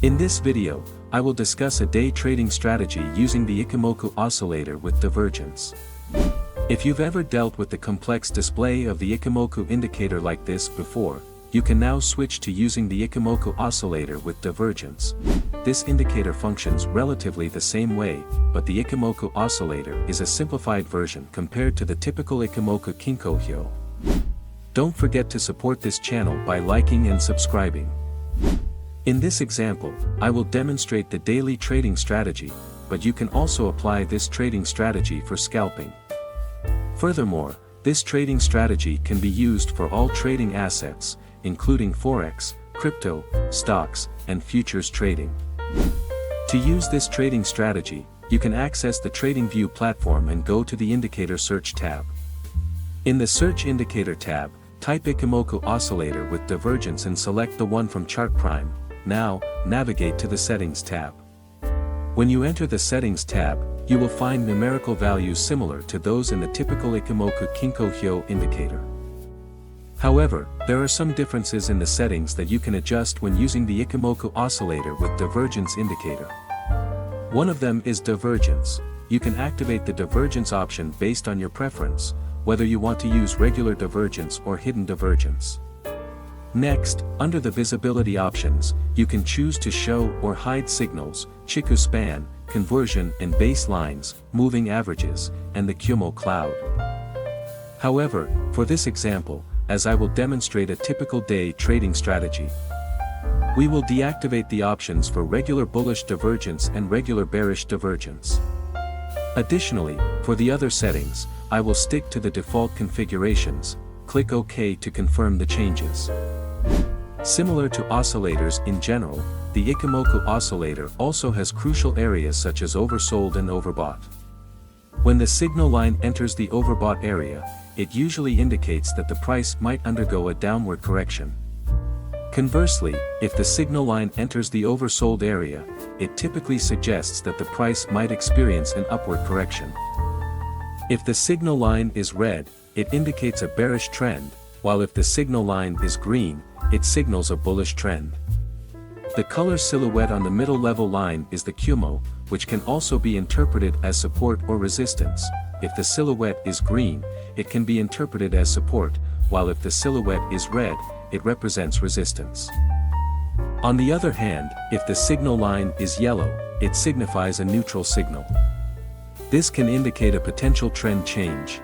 In this video, I will discuss a day trading strategy using the Ichimoku Oscillator with Divergence. If you've ever dealt with the complex display of the Ichimoku indicator like this before, you can now switch to using the Ichimoku Oscillator with Divergence. This indicator functions relatively the same way, but the Ichimoku Oscillator is a simplified version compared to the typical Ichimoku Kinko-hyo. Don't forget to support this channel by liking and subscribing. In this example, I will demonstrate the daily trading strategy, but you can also apply this trading strategy for scalping. Furthermore, this trading strategy can be used for all trading assets, including Forex, crypto, stocks, and futures trading. To use this trading strategy, you can access the TradingView platform and go to the Indicator Search tab. In the Search Indicator tab, type Ichimoku Oscillator with Divergence and select the one from Chart Prime. Now, navigate to the Settings tab. When you enter the Settings tab, you will find numerical values similar to those in the typical Ichimoku Kinko-hyo indicator. However, there are some differences in the settings that you can adjust when using the Ichimoku Oscillator with Divergence indicator. One of them is Divergence. You can activate the Divergence option based on your preference, whether you want to use regular divergence or hidden divergence. Next, under the visibility options, you can choose to show or hide signals, Chiku span, conversion and baselines, moving averages, and the Kumo cloud. However, for this example, as I will demonstrate a typical day trading strategy, we will deactivate the options for regular bullish divergence and regular bearish divergence. Additionally, for the other settings, I will stick to the default configurations. Click OK to confirm the changes. Similar to oscillators in general, the Ichimoku Oscillator also has crucial areas such as oversold and overbought. When the signal line enters the overbought area, it usually indicates that the price might undergo a downward correction. Conversely, if the signal line enters the oversold area, it typically suggests that the price might experience an upward correction. If the signal line is red, it indicates a bearish trend, while if the signal line is green, it signals a bullish trend. The color silhouette on the middle level line is the Kumo, which can also be interpreted as support or resistance. If the silhouette is green, it can be interpreted as support, while if the silhouette is red, it represents resistance. On the other hand, if the signal line is yellow, it signifies a neutral signal. This can indicate a potential trend change.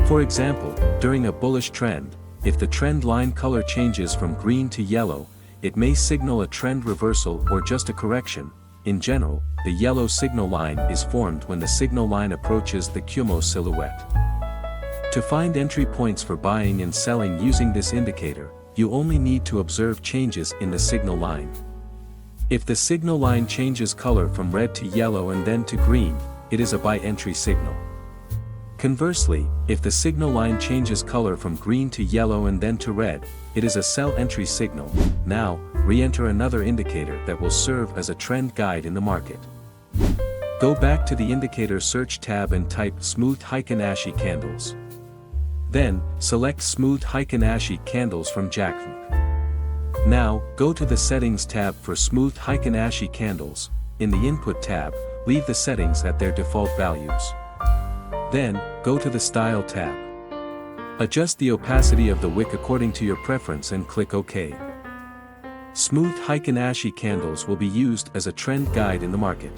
For example, during a bullish trend, if the trend line color changes from green to yellow, it may signal a trend reversal or just a correction. In general, the yellow signal line is formed when the signal line approaches the Kumo silhouette. To find entry points for buying and selling using this indicator, you only need to observe changes in the signal line. If the signal line changes color from red to yellow and then to green, it is a buy entry signal. Conversely, if the signal line changes color from green to yellow and then to red, it is a sell entry signal. Now, re-enter another indicator that will serve as a trend guide in the market. Go back to the Indicator Search tab and type Smooth Heiken Ashi Candles. Then, select Smooth Heiken Ashi Candles from Jackbook. Now, go to the Settings tab for Smooth Heiken Ashi Candles. In the Input tab, leave the settings at their default values. Then, go to the Style tab. Adjust the opacity of the wick according to your preference and click OK. Smooth Heiken Ashi Candles will be used as a trend guide in the market.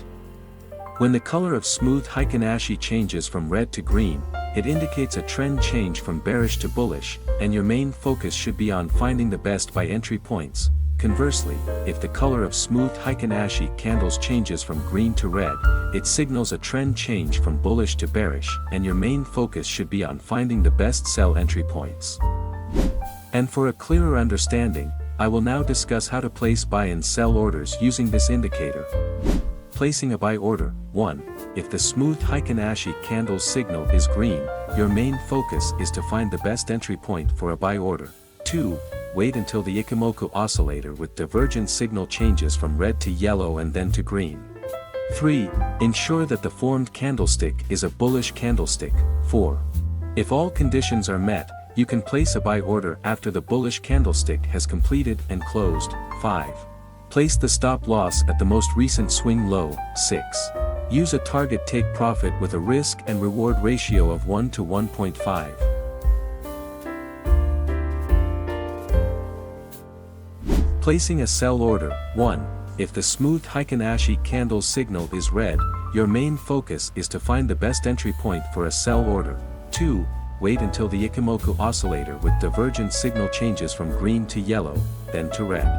When the color of Smooth Heiken Ashi changes from red to green, it indicates a trend change from bearish to bullish, and your main focus should be on finding the best buy entry points. Conversely, if the color of Smooth Heiken Ashi Candles changes from green to red, it signals a trend change from bullish to bearish, and your main focus should be on finding the best sell entry points. And for a clearer understanding, I will now discuss how to place buy and sell orders using this indicator. Placing a buy order. 1. If the Smooth Heiken Ashi Candles signal is green, your main focus is to find the best entry point for a buy order. 2. Wait until the Ichimoku Oscillator with Divergence signal changes from red to yellow and then to green. 3. Ensure that the formed candlestick is a bullish candlestick. 4. If all conditions are met, you can place a buy order after the bullish candlestick has completed and closed. 5. Place the stop loss at the most recent swing low, 6. Use a target take profit with a risk and reward ratio of 1 to 1.5. Placing a sell order. 1. If the smooth Heiken Ashi candle signal is red, your main focus is to find the best entry point for a sell order. 2. Wait until the Ichimoku oscillator with divergence signal changes from green to yellow, then to red.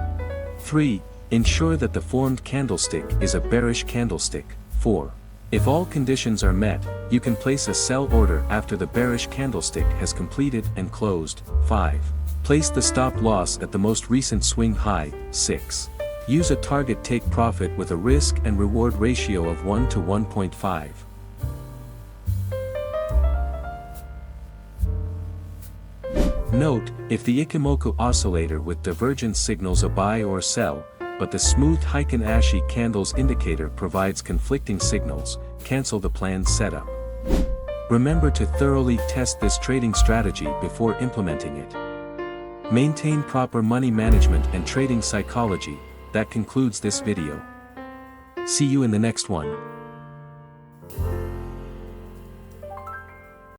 3. Ensure that the formed candlestick is a bearish candlestick. 4. If all conditions are met, you can place a sell order after the bearish candlestick has completed and closed. 5. Place the stop loss at the most recent swing high, 6. Use a target take profit with a risk and reward ratio of 1 to 1.5. Note, if the Ichimoku oscillator with divergence signals a buy or sell, but the smooth Heiken Ashi candles indicator provides conflicting signals, cancel the planned setup. Remember to thoroughly test this trading strategy before implementing it. Maintain proper money management and trading psychology. That concludes this video. See you in the next one.